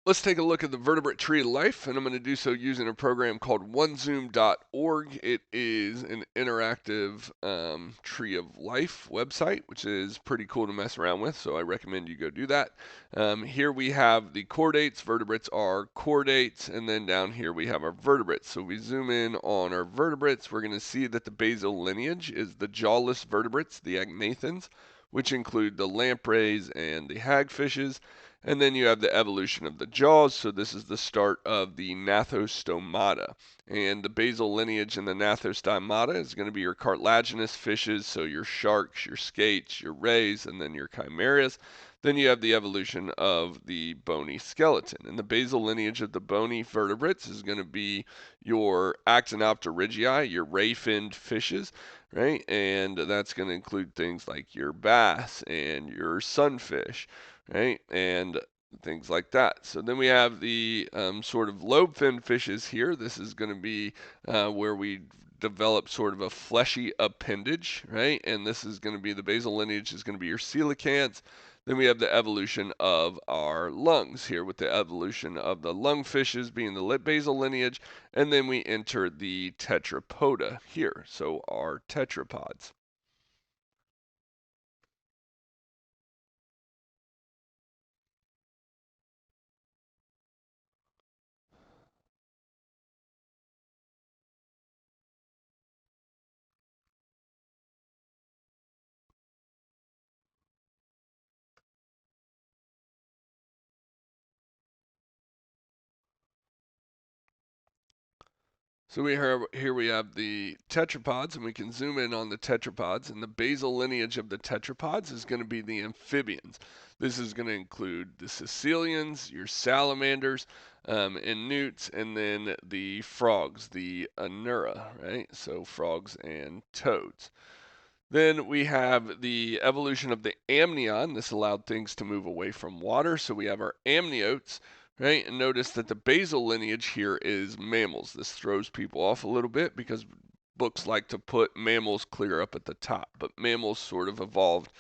Let's take a look at the vertebrate tree of life, and I'm going to do so using a program called onezoom.org. It is an interactive tree of life website, which is pretty cool to mess around with, so I recommend you go do that. Here we have the chordates. Vertebrates are chordates, and then down here we have our vertebrates. So we zoom in on our vertebrates. We're going to see that the basal lineage is the jawless vertebrates, the agnathans, which include the lampreys and the hagfishes. And then you have the evolution of the jaws. So this is the start of the Gnathostomata. And the basal lineage in the Gnathostomata is going to be your cartilaginous fishes, so your sharks, your skates, your rays, and then your chimeras. Then you have the evolution of the bony skeleton. And the basal lineage of the bony vertebrates is going to be your Actinopterygii, your ray-finned fishes, right? And that's going to include things like your bass and your sunfish, right? And things like that. So then we have the sort of lobe-fin fishes here. This is going to be where we develop sort of a fleshy appendage, right? And this is going to be the basal lineage is going to be your coelacanths. Then we have the evolution of our lungs here with the evolution of the lungfishes being the basal lineage. And then we enter the tetrapoda here, so our tetrapods. So here we have the tetrapods, and we can zoom in on the tetrapods. And the basal lineage of the tetrapods is going to be the amphibians. This is going to include the caecilians, your salamanders, and newts, and then the frogs, the anura, right? So frogs and toads. Then we have the evolution of the amnion. This allowed things to move away from water. So we have our amniotes, right? And notice that the basal lineage here is mammals. This throws people off a little bit because books like to put mammals clear up at the top, but mammals sort of evolved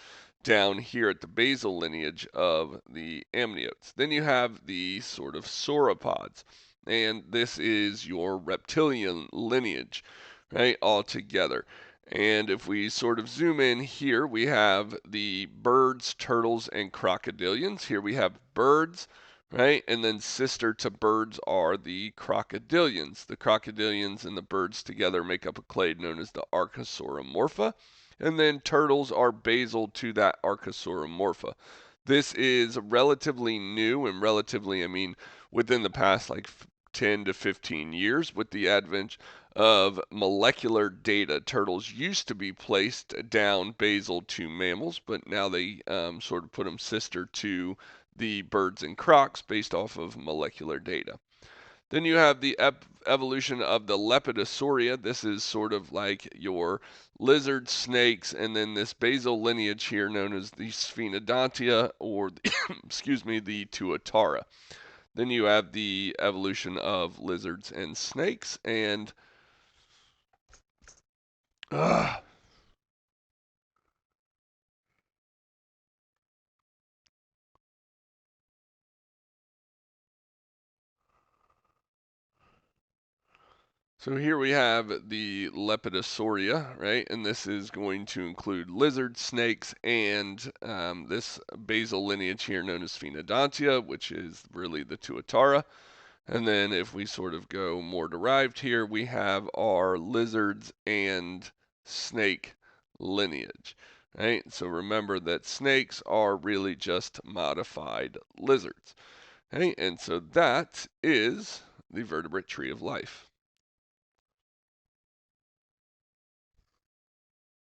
down here at the basal lineage of the amniotes. Then you have the sort of sauropods, and this is your reptilian lineage, right, all together. And if we sort of zoom in here, we have the birds, turtles, and crocodilians. Here we have birds, right? And then sister to birds are the crocodilians. The crocodilians and the birds together make up a clade known as the Archosauromorpha. And then turtles are basal to that Archosauromorpha. This is relatively new, and relatively, I mean, within the past like 10 to 15 years with the advent of molecular data. Turtles used to be placed down basal to mammals, but now they sort of put them sister to the birds and crocs based off of molecular data. Then you have the evolution of the Lepidosauria. This is sort of like your lizard, snakes, and then this basal lineage here known as the Sphenodontia or, excuse me, the Tuatara. Then you have the evolution of lizards and snakes, and uh, so here we have the Lepidosauria, right? And this is going to include lizards, snakes, and this basal lineage here known as Sphenodontia, which is really the Tuatara. And then if we sort of go more derived here, we have our lizards and snake lineage, right? So remember that snakes are really just modified lizards, right? And so that is the vertebrate tree of life.